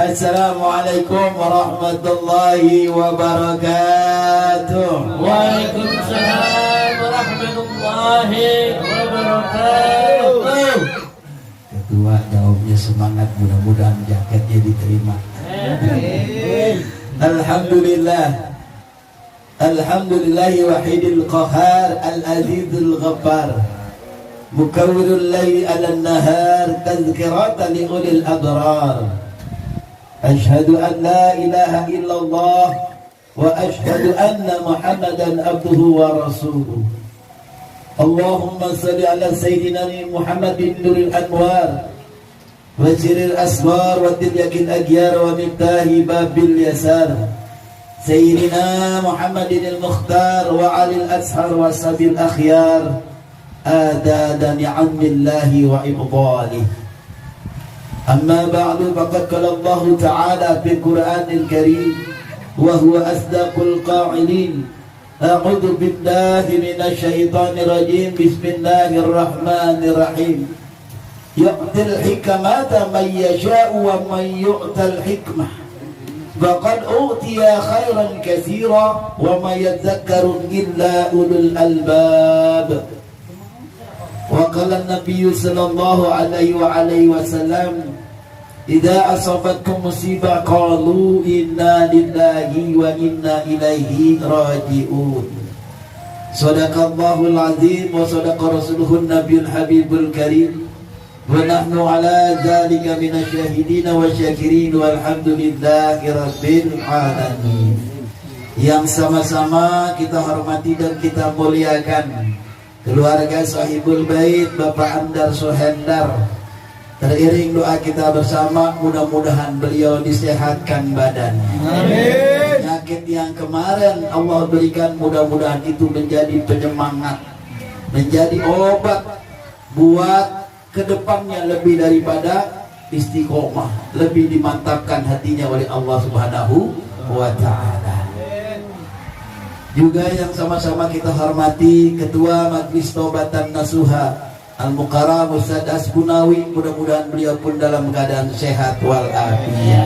Assalamualaikum warahmatullahi wabarakatuh. Waalaikumsalam warahmatullahi wabarakatuh. Ketua jawabnya semangat, mudah-mudahan jaketnya diterima. Alhamdulillah. Alhamdulillahi wahidil qahar al-azizul ghaffar mukawwirul layli 'alan nahar tadhkiratan li ulil abrar. Ashhadu an la ilaha illallah wa ashhadu anna Muhammadan abduhu wa rasuluh. Allahumma salli ala sayyidina Muhammadin nuril anwar wa sirril aswar wa tilyakil agyar wa miftahi babil yasar sayyidina Muhammadin al-mukhtar wa alil ashar wa sabil akhyar adada ni'amillahi wa ibdalih. Amma ba'du, faqad qala Allah ta'ala fil Qur'anil Karim wa huwa asdaqul qa'ilin. A'udzu billahi minasy syaithanir rajim. Bismillahirrahmanirrahim. Yu'til hikmata man yasha'u wa man yu'tal hikmah faqad utiya khairan katsira wa ma yadhakkaru illa ulul albab. Wa qala an-nabiy sallallahu alaihi wasallam, idza asabatkum musibah qalu inna lillahi wa inna ilaihi raji'un. Shadaqallahul azim wa shadaqa rasuluhun nabiyul habibul karim. Wa nahnu ala dzalika minasyahidin wa syakirin walhamdulillahi rabbil alamin. Yang sama-sama kita hormati dan kita muliakan keluarga sahibul bait Bapak Andar Sohendar. Teriring doa kita bersama, mudah-mudahan beliau disehatkan badannya. Amin. Penyakit yang kemarin Allah berikan, mudah-mudahan itu menjadi penyemangat, menjadi obat buat kedepannya lebih daripada istiqomah, lebih dimantapkan hatinya oleh Allah Subhanahu wa ta'ala. Juga yang sama-sama kita hormati Ketua Majelis Taubatan Nasuha Al-Mukarram Ustaz Asbunawi, mudah-mudahan beliau pun dalam keadaan sehat walafiat.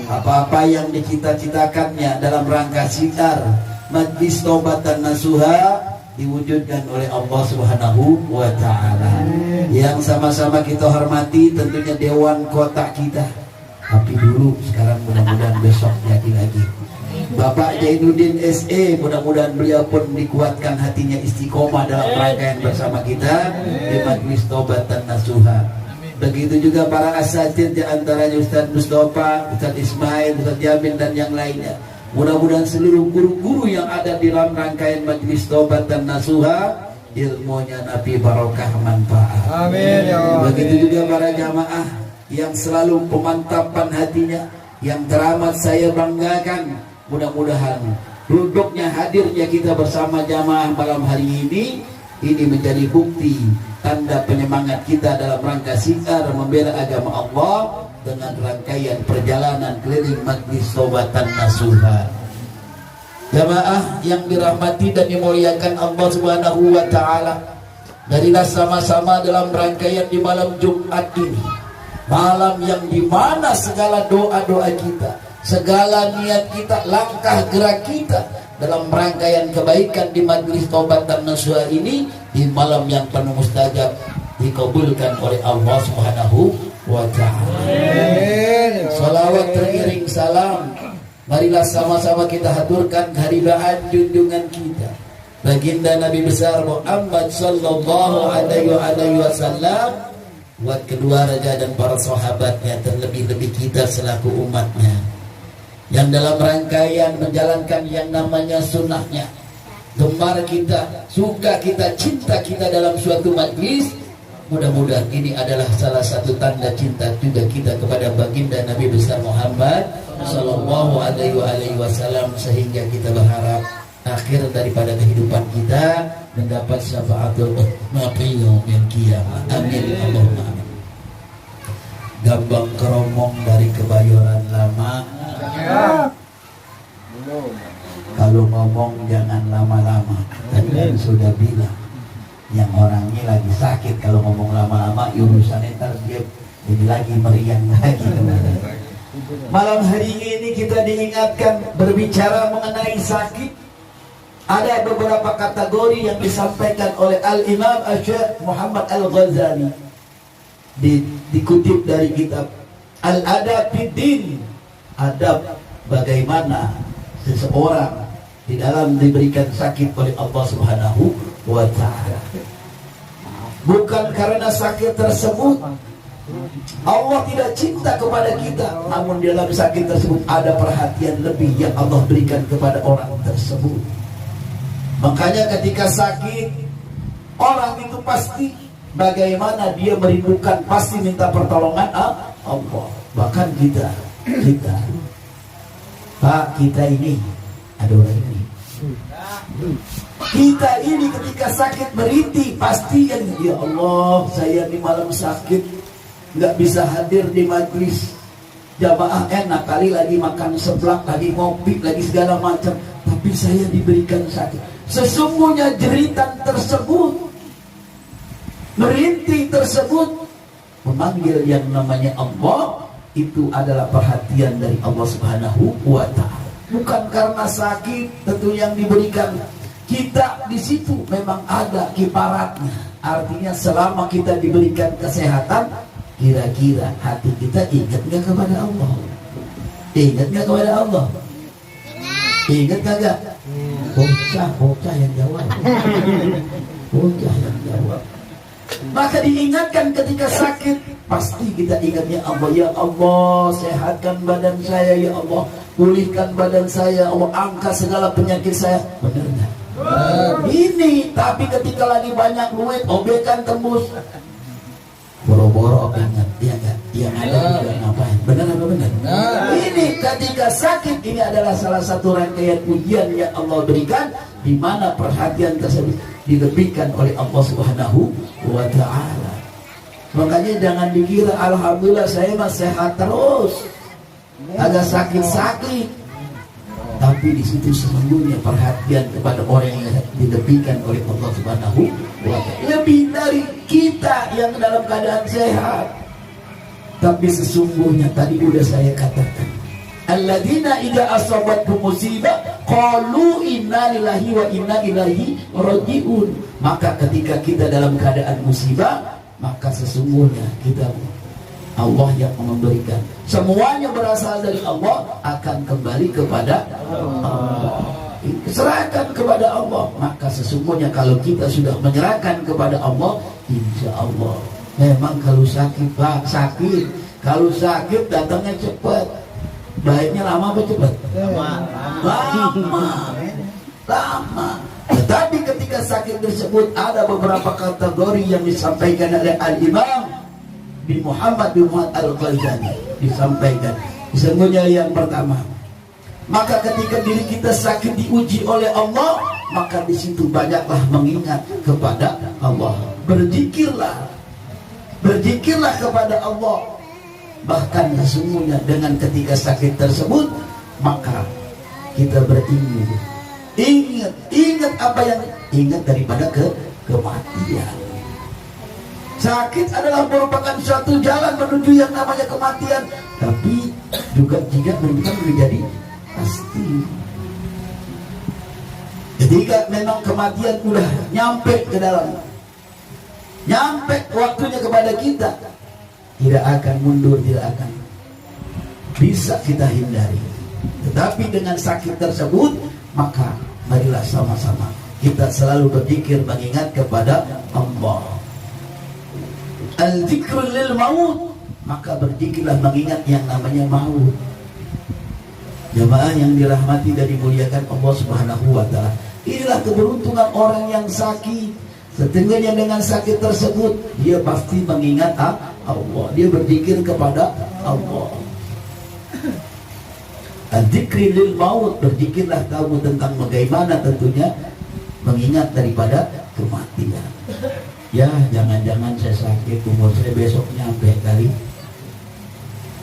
Apa-apa yang dicita-citakannya dalam rangka siar Majelis Taubatan Nasuha diwujudkan oleh Allah Subhanahu wa ta'ala. Yang sama-sama kita hormati tentunya Dewan Kota kita. Tapi dulu, sekarang mudah-mudahan besok jadi lagi Bapak Jainuddin SE, mudah-mudahan beliau pun dikuatkan hatinya istiqomah dalam rangkaian bersama kita di Majelis Taubatan Nasuha. Begitu juga para asatidz, di antaranya Ustaz Mustafa, Ustaz Ismail, Ustaz Jamin dan yang lainnya. Mudah-mudahan seluruh guru-guru yang ada di dalam rangkaian Majelis Taubatan Nasuha ilmunya Nabi barokah manfaat. Amin ya Allah. Begitu juga para jamaah yang selalu pemantapan hatinya, yang teramat saya banggakan. Mudah-mudahan duduknya, hadirnya kita bersama jamaah malam hari ini menjadi bukti tanda penyemangat kita dalam rangka siar membela agama Allah dengan rangkaian perjalanan keliling Majelis Taubatan Nasuha. Jamaah yang dirahmati dan dimuliakan Allah Subhanahu wa ta'ala, marilah sama-sama dalam rangkaian di malam Jumat ini, malam yang dimana segala doa-doa kita, segala niat kita, langkah gerak kita dalam rangkaian kebaikan di Majelis Taubatan Nasuha ini, di malam yang penuh mustajab, dikabulkan oleh Allah Subhanahu wa ta'ala. Salawat teriring salam, marilah sama-sama kita haturkan kehadiran junjungan kita baginda Nabi besar Muhammad sallallahu alaihi wasallam, buat kedua raja dan para sahabatnya, terlebih-lebih kita selaku umatnya yang dalam rangkaian menjalankan yang namanya sunnahnya, gemar kita, suka kita, cinta kita dalam suatu majlis. Mudah-mudahan ini adalah salah satu tanda cinta juga kita kepada baginda Nabi besar Muhammad sallallahu alaihi wasallam, sehingga kita berharap akhir daripada kehidupan kita mendapat syafaatul nabi yaumil qiyamah. Amin Allahumma amin. Gambang keromong dari Kebayoran Lama, kalau ngomong jangan lama-lama. Tadi kan sudah bilang, yang orangnya lagi sakit kalau ngomong lama-lama urusannya ntar dia jadi lagi meriang lagi. Malam hari ini kita diingatkan berbicara mengenai sakit. Ada beberapa kategori yang disampaikan oleh Al-Imam Asy-Syaikh Muhammad Al-Ghazali. Dikutip dari kitab Al-Adab Fid-Din, adab bagaimana seseorang di dalam diberikan sakit oleh Allah Subhanahu wa ta'ala. Bukan karena sakit tersebut Allah tidak cinta kepada kita, namun di dalam sakit tersebut ada perhatian lebih yang Allah berikan kepada orang tersebut. Makanya ketika sakit, orang itu pasti bagaimana dia merindukan, pasti minta pertolongan Allah. Bahkan kita Pak, kita ini ada orang ini. Kita ini ketika sakit merintih, pasti yang ya Allah, saya di malam sakit nggak bisa hadir di majlis jamaah, enak kali lagi makan seblak, lagi ngopi, lagi segala macam, tapi saya diberikan sakit. Sesungguhnya jeritan tersebut, merintih tersebut, memanggil yang namanya Allah, itu adalah perhatian dari Allah Subhanahu wa ta'ala. Bukan karena sakit tentu yang diberikan. Kita di situ memang ada kiparatnya. Artinya selama kita diberikan kesehatan, kira-kira hati kita ingat gak kepada Allah? Ingat gak kepada Allah? Ingat kagak? Bocah yang jawab. Bocah yang jawab. Maka diingatkan ketika sakit, pasti kita ingatnya Allah. Ya Allah, sehatkan badan saya. Ya Allah, pulihkan badan saya. Allah, angkat segala penyakit saya. Benar gak? Ini, tapi ketika lagi banyak duit, obekan tembus, boro-boro ingat, iya gak? Yang ada juga ngapain? Benar apa benar? Ini ketika sakit, ini adalah salah satu rangkaian ujian yang Allah berikan, di mana perhatian tersebut dilebihkan oleh Allah Subhanahu wa ta'ala. Makanya jangan dikira alhamdulillah saya masih sehat terus, agak sakit-sakit, tapi di situ sesungguhnya perhatian kepada orang yang dilebihkan oleh Allah Subhanahu wa ta'ala lebih dari kita yang dalam keadaan sehat. Tapi sesungguhnya tadi udah saya katakan, alladzina idza asabatkum musibah qalu inna lillahi wa inna ilaihi raji'un. Maka ketika kita dalam keadaan musibah, maka sesungguhnya kita, Allah yang memberikan. Semuanya berasal dari Allah, akan kembali kepada Allah. Serahkan kepada Allah. Maka sesungguhnya kalau kita sudah menyerahkan kepada Allah, insya Allah. Memang kalau sakit, Pak, sakit. Kalau sakit datangnya cepat. Baiknya lama apa cepat? Lama. Tetapi ketika sakit tersebut ada beberapa kategori yang disampaikan oleh Al-Imam bin Muhammad Al-Ghazali. Disampaikan sesungguhnya yang pertama, maka ketika diri kita sakit diuji oleh Allah, maka di situ banyaklah mengingat kepada Allah. Berzikirlah kepada Allah. Bahkan sesungguhnya dengan ketika sakit tersebut, maka kita beringin. Ingat apa yang ingat daripada kematian. Sakit adalah merupakan suatu jalan menuju yang namanya kematian, tapi juga jika menjadi pasti. Ketika memang kematian udah nyampe ke dalam, nyampe waktunya kepada kita, tidak akan mundur, tidak akan bisa kita hindari. Tetapi dengan sakit tersebut, maka marilah sama-sama kita selalu berzikir mengingat kepada Allah. Al-zikrul lil maut, maka berzikirlah mengingat yang namanya maut. Jamaah yang dirahmati dan dimuliakan Allah Subhanahu wa ta'ala, inilah keberuntungan orang yang sakit. Setengahnya dengan sakit tersebut, dia pasti mengingat Allah, dia berzikir kepada Allah. Al-zikri lil maut, berzikirlah kamu tentang bagaimana tentunya mengingat daripada kematian. Ya, jangan-jangan saya sakit, umur saya besok nyampe kali.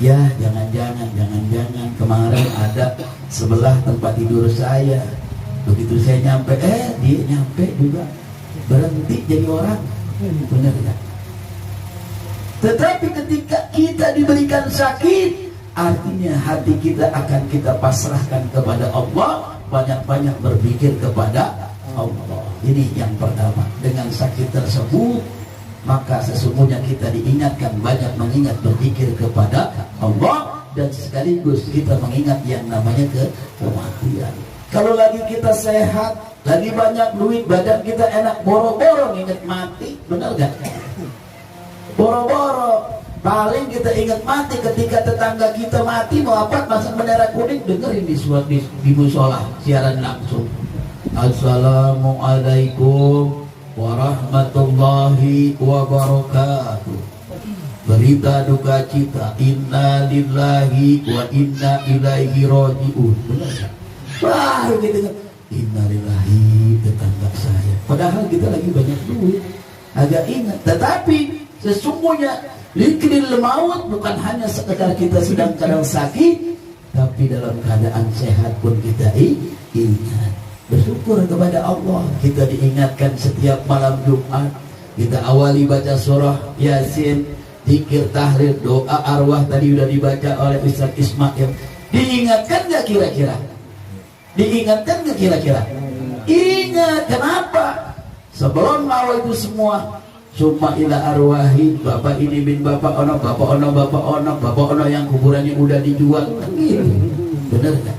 Ya, jangan-jangan kemarin ada sebelah tempat tidur saya, begitu saya nyampe, dia nyampe juga, berhenti jadi orang. Benar ya? Tetapi ketika kita diberikan sakit, Artinya hati kita akan kita pasrahkan kepada Allah, banyak-banyak berpikir kepada Allah. Ini yang pertama. Dengan sakit tersebut, maka sesungguhnya kita diingatkan banyak mengingat berpikir kepada Allah, dan sekaligus kita mengingat yang namanya kematian. Kalau lagi kita sehat, lagi banyak duit, badan kita enak, boro-boro ingat mati, benar gak? Boro-boro. Paling kita ingat mati ketika tetangga kita mati, mau apa masang bendera kuning, dengerin di musola siaran langsung. Assalamualaikum warahmatullahi wabarakatuh. Berita duka cita, inna lillahi wa inna ilaihi raji'un. Benar ya? Wah, kita inna lillahi, tetangga saya. Padahal kita lagi banyak duit, agak ingat. Tetapi sesungguhnya likril maut bukan hanya sekedar kita sedang kadang sakit, tapi dalam keadaan sehat pun kita ingat. Bersyukur kepada Allah, kita diingatkan setiap malam Jumat. Kita awali baca surah Yasin, zikir tahlil, doa arwah tadi sudah dibaca oleh Ustaz Ismail. Diingatkan gak kira-kira? Diingatkan gak kira-kira? Ingat, kenapa? Sebelum mau itu semua, summa ila arwahi, bapak ini bin bapak ono, bapak ono, bapak ono, bapak ono yang kuburannya udah dijual. Gitu. Bener kan?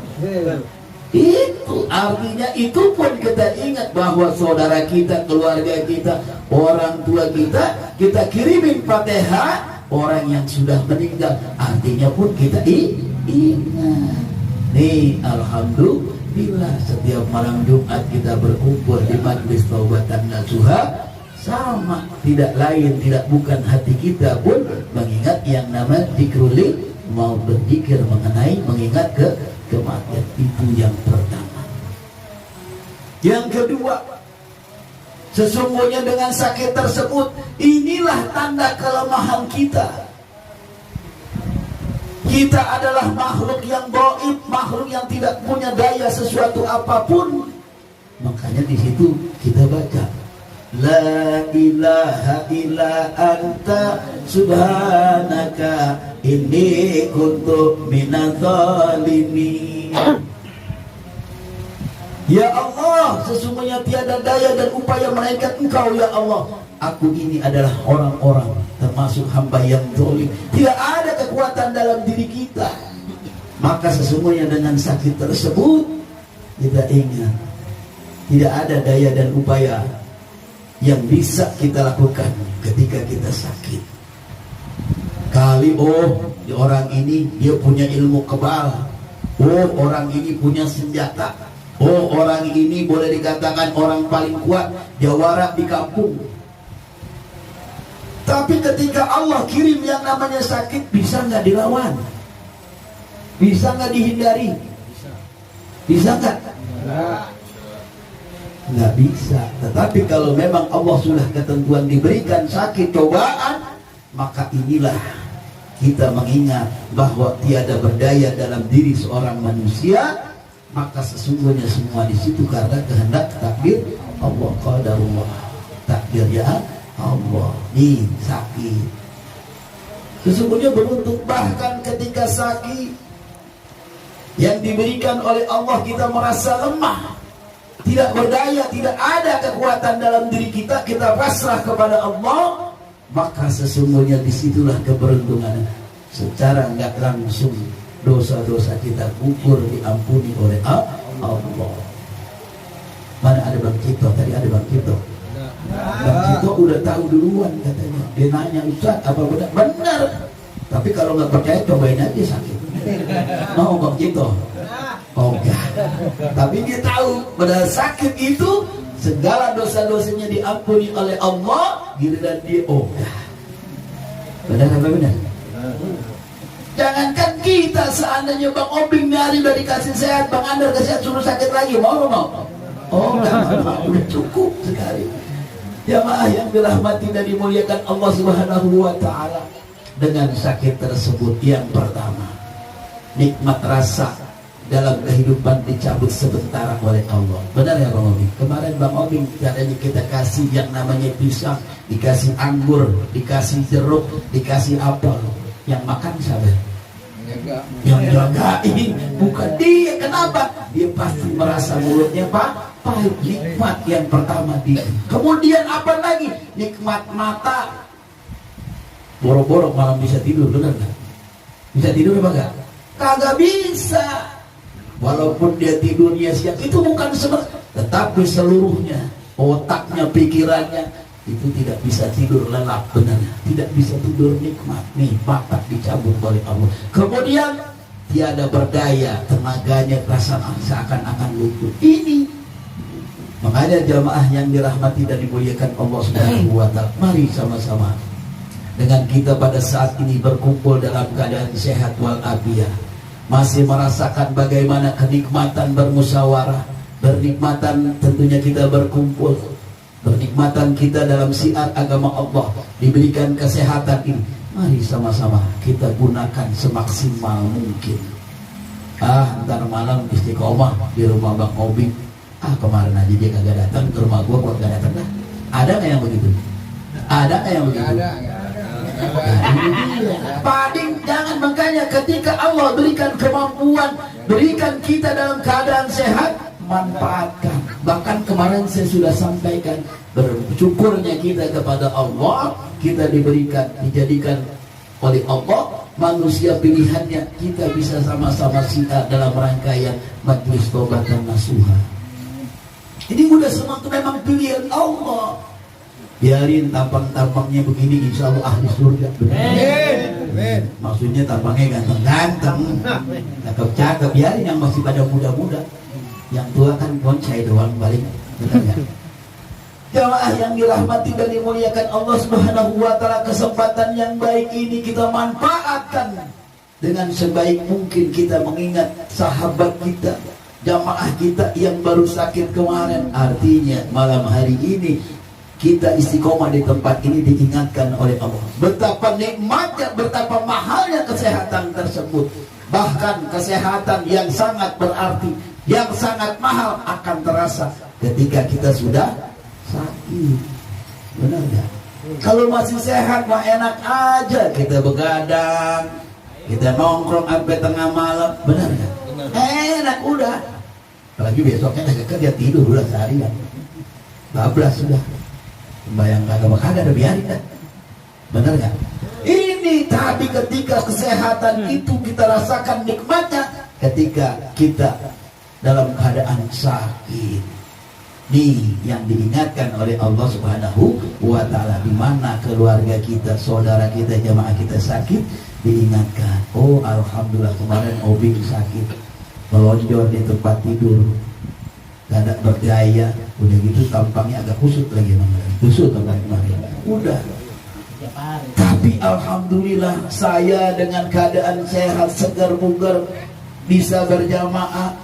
Itu artinya, itu pun kita ingat bahwa saudara kita, keluarga kita, orang tua kita, kita kirimin Fatihah orang yang sudah meninggal. Artinya pun kita ingat. Nih, alhamdulillah setiap malam Jumat kita berkumpul di majlis taubatan nasuha. Sama, tidak lain, tidak bukan hati kita pun mengingat yang namanya zikrul, mau berzikir mengenai mengingat kematian. Itu yang pertama. Yang kedua, sesungguhnya dengan sakit tersebut, inilah tanda kelemahan kita. Kita adalah makhluk yang gaib, makhluk yang tidak punya daya sesuatu apapun. Makanya di situ kita baca La ilaha illa anta subhanaka inni kuntu minadz zalimin. Ya Allah, sesungguhnya tiada daya dan upaya melainkan Engkau ya Allah. Aku ini adalah orang-orang termasuk hamba yang zalim. Tidak ada kekuatan dalam diri kita. Maka sesungguhnya dengan sakit tersebut kita ingat tidak ada daya dan upaya yang bisa kita lakukan ketika kita sakit. Kali orang ini dia punya ilmu kebal, orang ini punya senjata, orang ini boleh dikatakan orang paling kuat, jawara di kampung. Tapi ketika Allah kirim yang namanya sakit, bisa nggak dilawan? Bisa nggak dihindari? Bisa nggak? Nggak bisa. Tetapi kalau memang Allah sudah ketentuan diberikan sakit cobaan, maka inilah kita mengingat bahwa tiada berdaya dalam diri seorang manusia. Maka sesungguhnya semua di situ karena kehendak takdir Allah, qadarullah, takdirnya Allah. Nih sakit, sesungguhnya beruntung. Bahkan ketika sakit yang diberikan oleh Allah, kita merasa lemah, tidak berdaya, tidak ada kekuatan dalam diri kita, kita pasrah kepada Allah, maka sesungguhnya disitulah keberuntungan. Secara nggak langsung dosa-dosa kita gugur, diampuni oleh Allah. Mana ada Bang Cito? Tadi ada Bang Cito. Bang Cito udah tahu duluan katanya. Dia nanya, Ustaz apa benar? Benar. Tapi kalau nggak percaya cobain aja sakit. Mau Bang Cito? Enggak. Tapi dia tahu pada sakit itu segala dosa-dosanya diampuni oleh Allah. Giliran dia enggak. Benar apa benar? Jangankan kita, seandainya Bang Obing dari kasih sehat, Bang Andar kasih sehat, suruh sakit lagi, mau? Enggak mau, udah cukup sekali. Jamaah yang dirahmati dan dimuliakan Allah Subhanahu wa Ta'ala, dengan sakit tersebut yang pertama, nikmat rasa dalam kehidupan dicabut sebentar oleh Allah. Benar ya Bang Obing? Kemarin Bang Obing katanya kita kasih yang namanya pisang, dikasih anggur, dikasih jeruk, dikasih apel. Yang makan siapa? Yang jagain bukan dia. Kenapa? Dia pasti merasa mulutnya pahit. Nikmat yang pertama dia. Kemudian apa lagi? Nikmat mata. Boro-boro malam bisa tidur, benar nggak? Bisa tidur apa enggak? Kagak bisa. Walaupun dia tidurnya siang, itu bukan sebenarnya, tetapi seluruhnya, otaknya, pikirannya itu tidak bisa tidur lelap, benar. Tidak bisa tidur nikmat. Nih, mata dicabut oleh Allah. Kemudian tiada berdaya, tenaganya terasa seakan-akan luput. Ini makanya jamaah yang dirahmati dan dimuliakan Allah Subhanahu wa Ta'ala, mari sama-sama dengan kita pada saat ini berkumpul dalam keadaan sehat walafiat, masih merasakan bagaimana kenikmatan bermusyawarah, bernikmatan tentunya kita berkumpul, bernikmatan kita dalam syiar agama Allah, diberikan kesehatan ini. Mari sama-sama kita gunakan semaksimal mungkin. Ntar malam istiqomah di rumah Bang Obing. Kemarin aja dia kagak datang ke rumah gua kok gak datang dah. Ada nggak yang begitu? Ada nggak yang begitu? Paling jangan, makanya ketika Allah berikan kemampuan, berikan kita dalam keadaan sehat, manfaatkan. Bahkan kemarin saya sudah sampaikan, bersyukurnya kita kepada Allah, kita diberikan, dijadikan oleh Allah manusia pilihannya, kita bisa sama-sama syiar dalam rangkaian Majelis Tobat dan Nasuha. Ini udah semua itu memang pilihan Allah. Biarin tampang-tampangnya begini, insya Allah ahli surga. Maksudnya tampangnya ganteng-ganteng, cakep-cakep. Biarin yang masih pada muda-muda. Yang tua kan koncai doang balik. Benar ya? Jamaah yang dirahmati dan dimuliakan Allah Subhanahu wa Ta'ala, kesempatan yang baik ini kita manfaatkan dengan sebaik mungkin. Kita mengingat sahabat kita, jamaah kita yang baru sakit kemarin. Artinya malam hari ini kita istiqomah di tempat ini diingatkan oleh Allah betapa nikmatnya, betapa mahalnya kesehatan tersebut. Bahkan kesehatan yang sangat berarti, yang sangat mahal akan terasa ketika kita sudah sakit. Benar gak? Kalau masih sehat mah enak aja, kita begadang, kita nongkrong sampai tengah malam. Benar gak? Enak udah. Apalagi besoknya kerja tidur udah seharian, bablas sudah. Bayang kagak ada, biarin dah. Benar gak? Ini tapi ketika kesehatan itu kita rasakan nikmatnya ketika kita dalam keadaan sakit. Nih yang diingatkan oleh Allah Subhanahu wa Ta'ala, di mana keluarga kita, saudara kita, jamaah kita sakit, diingatkan. Oh alhamdulillah kemarin Obing sakit, melonjor di tempat tidur, gak ada berdaya, udah gitu tampangnya agak kusut lagi, kusut kemarin. Udah. Tapi alhamdulillah saya dengan keadaan sehat, segar bugar, bisa berjamaah,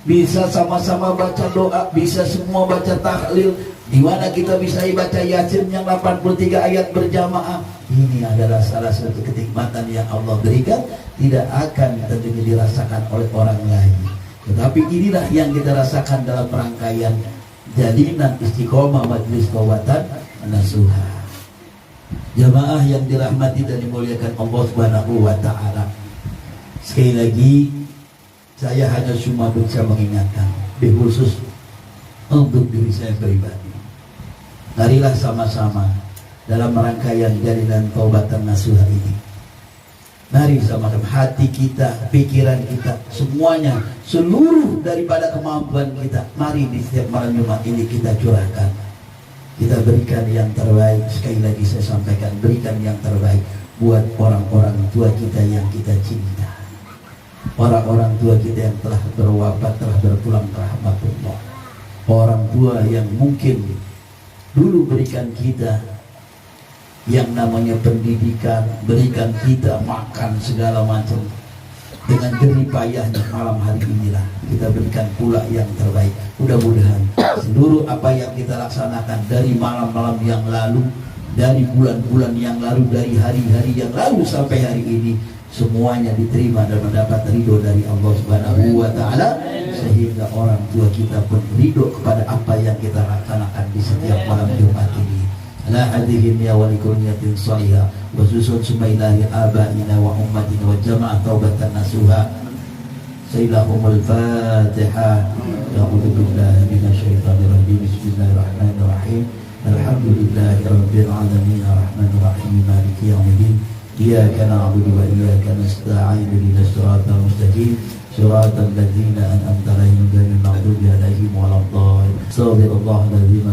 bisa sama-sama baca doa, bisa semua baca tahlil, di mana kita bisa baca Yasin yang 83 ayat berjamaah. Ini adalah salah satu kenikmatan yang Allah berikan, tidak akan tentunya dirasakan oleh orang lain. Tetapi inilah yang kita rasakan dalam rangkaian jalinan istiqomah Majelis Tawatan Nasuha. Jamaah yang dirahmati dan dimuliakan Allah Subhanahu wa Ta'ala, sekali lagi saya hanya cuma bisa mengingatkan, khusus untuk diri saya pribadi. Marilah sama-sama dalam rangkaian jalinan Taubatan Nasuha ini, mari sama-sama hati kita, pikiran kita, semuanya, seluruh daripada kemampuan kita, mari di setiap malam Jumat ini kita curahkan. Kita berikan yang terbaik. Sekali lagi saya sampaikan, berikan yang terbaik buat orang-orang tua kita yang kita cinta, orang-orang tua kita yang telah berwafat, telah berpulang ke rahmatullah, orang tua yang mungkin dulu berikan kita yang namanya pendidikan, berikan kita makan segala macam. Dengan jerih payahnya malam hari inilah kita berikan pula yang terbaik. Mudah-mudahan seluruh apa yang kita laksanakan dari malam-malam yang lalu, dari bulan-bulan yang lalu, dari hari-hari yang lalu sampai hari ini, semuanya diterima dan mendapat ridho dari Allah Subhanahu wa Ta'ala, sehingga orang tua kita pun ridho kepada apa yang kita laksanakan di setiap malam Jumat ini. ala hadihim ya wali kurniyatin salihah wa susun sumailahi abaina wa ummatina wa jama'ah taubatan nasuha. Sayyidahumul Fatihah. A'udzu billahi minasyaitonir rajim. Bismillahirrahmanirrahim. Alhamdulillahi rabbil alamin arrahmanir rahim maliki yaumiddin. Iyyaka na'budu wa iyyaka nasta'in ihdinas siratal mustaqim siratal ladzina an'amta 'alaihim ghairil maghdubi 'alaihim waladdallin. Astaghfirullahaladzim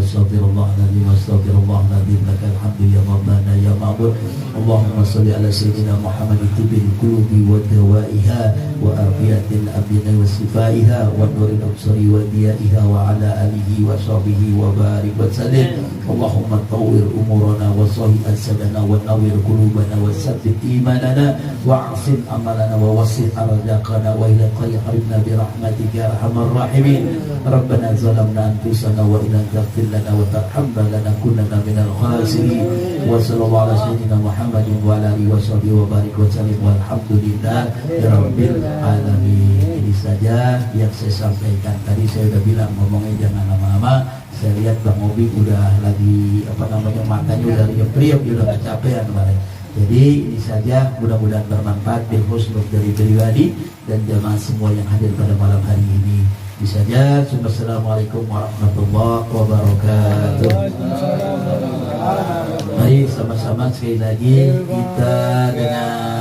lakal hamdu ya rabbana ya ma'bud. Allahumma shalli ala sayyidina Muhammad tibbil qulubi wa dawaiha wa afiyatil abdina wa sifaiha wa nuril absari wa diyaiha wa ala alihi wa sahbihi wa barik wa sallim. Allahumma tawwir umurana wa sahih al-sadana wa nawwir qulubana wa sabbit imanana wa asim amalana wa wasi' arzaqana wa ila qaribna bi rahmatika ya arhamar rahimin. Rabbana zalamna anfusana wa in lam taghfir lana wa tarhamna lanakunanna minal khasirin. Wa sallallahu ala sayyidina Muhammadin wa ala alihi wa sahbihi wa barik wa sallim walhamdulillahi rabbil alamin. Ini saja yang saya sampaikan. Tadi saya udah bilang ngomongnya jangan lama-lama. Saya lihat Bang Obi udah lagi matanya udah riup-riup, udah kecapean kemarin. Jadi ini saja, mudah-mudahan bermanfaat bil husnul dari pribadi dan jamaah semua yang hadir pada malam hari ini. Ini saja. Assalamualaikum warahmatullahi wabarakatuh. Mari sama-sama sekali lagi kita dengan